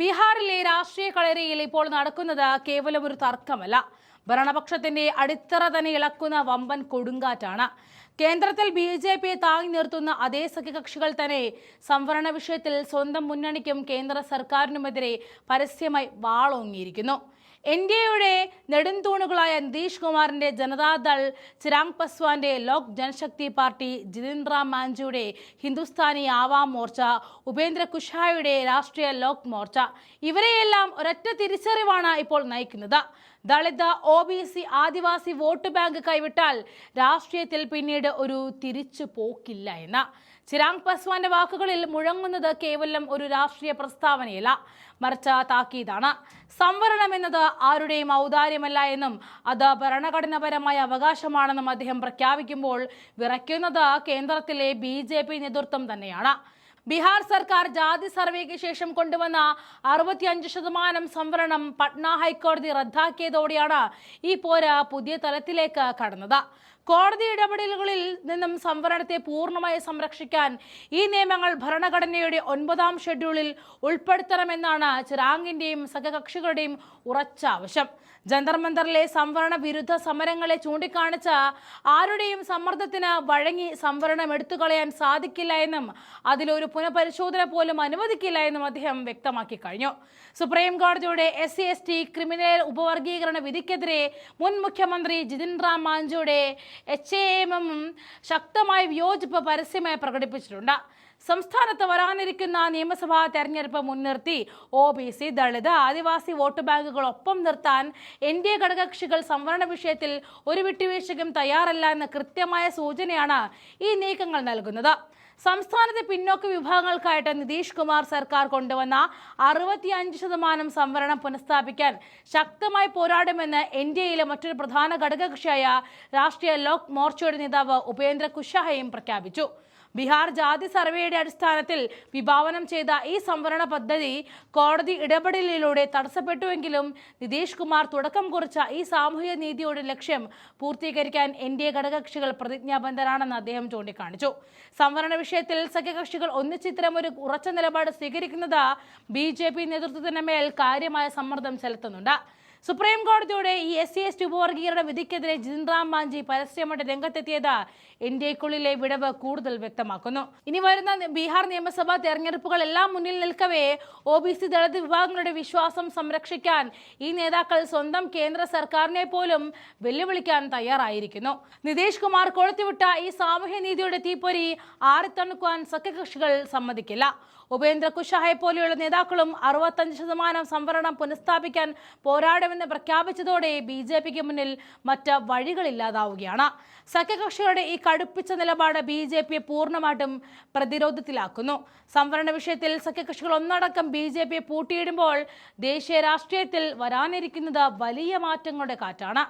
ബീഹാറിലെ രാഷ്ട്രീയ കളരിയിൽ ഇപ്പോൾ നടക്കുന്നത് കേവലം ഒരു തർക്കമല്ല, ഭരണപക്ഷത്തിന്റെ അടിത്തറ തന്നെ ഇളക്കുന്ന വമ്പൻ കൊടുങ്കാറ്റാണ്. കേന്ദ്രത്തിൽ BJP താങ്ങി നിർത്തുന്ന അതേ സഖ്യകക്ഷികൾ തന്നെ സംവരണ വിഷയത്തിൽ സ്വന്തം മുന്നണിക്കും കേന്ദ്ര സർക്കാരിനുമെതിരെ പരസ്യമായി വാളോങ്ങിയിരിക്കുന്നു. NDAയുടെ നെടുംതൂണുകളായ നിതീഷ് കുമാറിന്റെ ജനതാദൾ, ചിരാഗ് പസ്വാന്റെ ലോക് ജനശക്തി പാർട്ടി, ജിതിൻ റാം മാഞ്ചിയുടെ ഹിന്ദുസ്ഥാനി ആവാം മോർച്ച, ഉപേന്ദ്ര കുഷായുടെ രാഷ്ട്രീയ ലോക് മോർച്ച, ഇവരെയെല്ലാം ഒരൊറ്റ തിരിച്ചറിവാണ് ഇപ്പോൾ നയിക്കുന്നത്. ദളിത്, OBC, ആദിവാസി വോട്ട് ബാങ്ക് കൈവിട്ടാൽ രാഷ്ട്രീയത്തിൽ പിന്നീട് ഒരു തിരിച്ചു പോക്കില്ല എന്ന ചിരാഗ് പസ്വാന്റെ വാക്കുകളിൽ മുഴങ്ങുന്നത് കേവലം ഒരു രാഷ്ട്രീയ പ്രസ്താവനയല്ല, മറിച്ച് താക്കീതാണ്. സംവരണം എന്നത് ആരുടെയും ഔദാര്യമല്ല എന്നും അത് ഭരണഘടനാപരമായ അവകാശമാണെന്നും അദ്ദേഹം പ്രഖ്യാപിക്കുമ്പോൾ വിറയ്ക്കുന്നത് കേന്ദ്രത്തിലെ BJP നേതൃത്വം തന്നെയാണ്. ബീഹാർ സർക്കാർ ജാതി സർവേക്ക് ശേഷം കൊണ്ടുവന്ന 65% സംവരണം പട്ന ഹൈക്കോടതി റദ്ദാക്കിയതോടെയാണ് ഈ പോര് പുതിയ തലത്തിലേക്ക് കടന്നത്. കോടതി ഇടപെടലുകളിൽ നിന്നും സംവരണത്തെ പൂർണ്ണമായി സംരക്ഷിക്കാൻ ഈ നിയമങ്ങൾ ഭരണഘടനയുടെ 9ാം ഷെഡ്യൂളിൽ ഉൾപ്പെടുത്തണമെന്നാണ് ചിരാഗിന്റെയും സഖ്യകക്ഷികളുടെയും ഉറച്ച ആവശ്യം. ജന്തർ മന്ദറിലെ സംവരണ വിരുദ്ധ സമരങ്ങളെ ചൂണ്ടിക്കാണിച്ച ആരുടെയും സമ്മർദ്ദത്തിന് വഴങ്ങി സംവരണം എടുത്തുകളയാൻ സാധിക്കില്ല എന്നും അതിലൊരു പുനഃപരിശോധന പോലും അനുവദിക്കില്ല എന്നും അദ്ദേഹം വ്യക്തമാക്കി കഴിഞ്ഞു. സുപ്രീം കോടതിയുടെ SC/ST ക്രിമിനൽ ഉപവർഗീകരണ വിധിക്കെതിരെ മുൻ മുഖ്യമന്ത്രി ജിതിൻ റാം മാഞ്ചിയുടെ HAM ശക്തമായ വിയോജിപ്പ് പരസ്യമായി പ്രകടിപ്പിച്ചിട്ടുണ്ട്. സംസ്ഥാനത്ത് വരാനിരിക്കുന്ന നിയമസഭാ തെരഞ്ഞെടുപ്പ് മുൻനിർത്തി OBC, ദളിത്, ആദിവാസി വോട്ട് ബാങ്കുകൾ ഒപ്പം നിർത്താൻ NDA ഘടകകക്ഷികൾ സംവരണ വിഷയത്തിൽ ഒരു വിട്ടുവീഴ്ചയ്ക്കും തയ്യാറല്ല എന്ന കൃത്യമായ സൂചനയാണ് ഈ നീക്കങ്ങൾ നൽകുന്നത്. സംസ്ഥാനത്തെ പിന്നോക്ക വിഭാഗങ്ങൾക്കായിട്ട് നിതീഷ് കുമാർ സർക്കാർ കൊണ്ടുവന്ന 65% സംവരണം പുനഃസ്ഥാപിക്കാൻ ശക്തമായി പോരാടുമെന്ന് NDAയിലെ മറ്റൊരു പ്രധാന ഘടകകക്ഷിയായ രാഷ്ട്രീയ ലോക് മോർച്ചയുടെ നേതാവ് ഉപേന്ദ്ര കുഷാഹയും പ്രഖ്യാപിച്ചു. ബീഹാർ ജാതി സർവേയുടെ അടിസ്ഥാനത്തിൽ വിഭാവനം ചെയ്ത ഈ സംവരണ പദ്ധതി കോടതി ഇടപെടലിലൂടെ തടസ്സപ്പെട്ടുവെങ്കിലും നിതീഷ് കുമാർ തുടക്കം കുറിച്ച ഈ സാമൂഹിക നീതിയുടെ ലക്ഷ്യം പൂർത്തീകരിക്കാൻ NDA ഘടകകക്ഷികൾ പ്രതിജ്ഞാബദ്ധരാണെന്ന് അദ്ദേഹം ചൂണ്ടിക്കാണിച്ചു. സംവരണ വിഷയത്തിൽ സഖ്യകക്ഷികൾ ഒന്നിച്ചിത്തരം ഒരു ഉറച്ച നിലപാട് സ്വീകരിക്കുന്നത് BJP നേതൃത്വത്തിന് മേൽ കാര്യമായ സമ്മർദ്ദം ചെലുത്തുന്നുണ്ട്. സുപ്രീം കോടതിയുടെ ഈ SC/ST ഉപവർഗീകരണ വിധിക്കെതിരെ ജിതിൻ റാം മാഞ്ചി പരസ്യമായിട്ട് രംഗത്തെത്തിയത് NDAയ്ക്കുള്ളിലെ വിടവ് കൂടുതൽ വ്യക്തമാക്കുന്നു. ഇനി വരുന്ന ബീഹാർ നിയമസഭാ തെരഞ്ഞെടുപ്പുകളെല്ലാം മുന്നിൽ നിൽക്കവേ OBC, ദളിത് വിഭാഗങ്ങളുടെ വിശ്വാസം സംരക്ഷിക്കാൻ ഈ നേതാക്കൾ സ്വന്തം കേന്ദ്ര സർക്കാരിനെ പോലും വെല്ലുവിളിക്കാൻ തയ്യാറായിരിക്കുന്നു. നിതീഷ് കുമാർ കൊളുത്തിവിട്ട ഈ സാമൂഹ്യ നീതിയുടെ തീപ്പൊരി ആറിത്തണുക്കാൻ സഖ്യകക്ഷികൾ സമ്മതിക്കില്ല. ഉപേന്ദ്ര കുഷാഹയെ പോലെയുള്ള നേതാക്കളും 65% സംവരണം പുനഃസ്ഥാപിക്കാൻ പോരാടുമെന്ന് പ്രഖ്യാപിച്ചതോടെ BJPക്ക് മുന്നിൽ മറ്റ് വഴികളില്ലാതാവുകയാണ്. സഖ്യകക്ഷികളുടെ ഈ കടുപ്പിച്ച നിലപാട് BJPയെ പൂർണ്ണമായിട്ടും പ്രതിരോധത്തിലാക്കുന്നു. സംവരണ വിഷയത്തിൽ സഖ്യകക്ഷികൾ ഒന്നടക്കം BJPയെ പൂട്ടിയിടുമ്പോൾ ദേശീയ രാഷ്ട്രീയത്തിൽ വരാനിരിക്കുന്നത് വലിയ മാറ്റങ്ങളുടെ കാറ്റാണ്.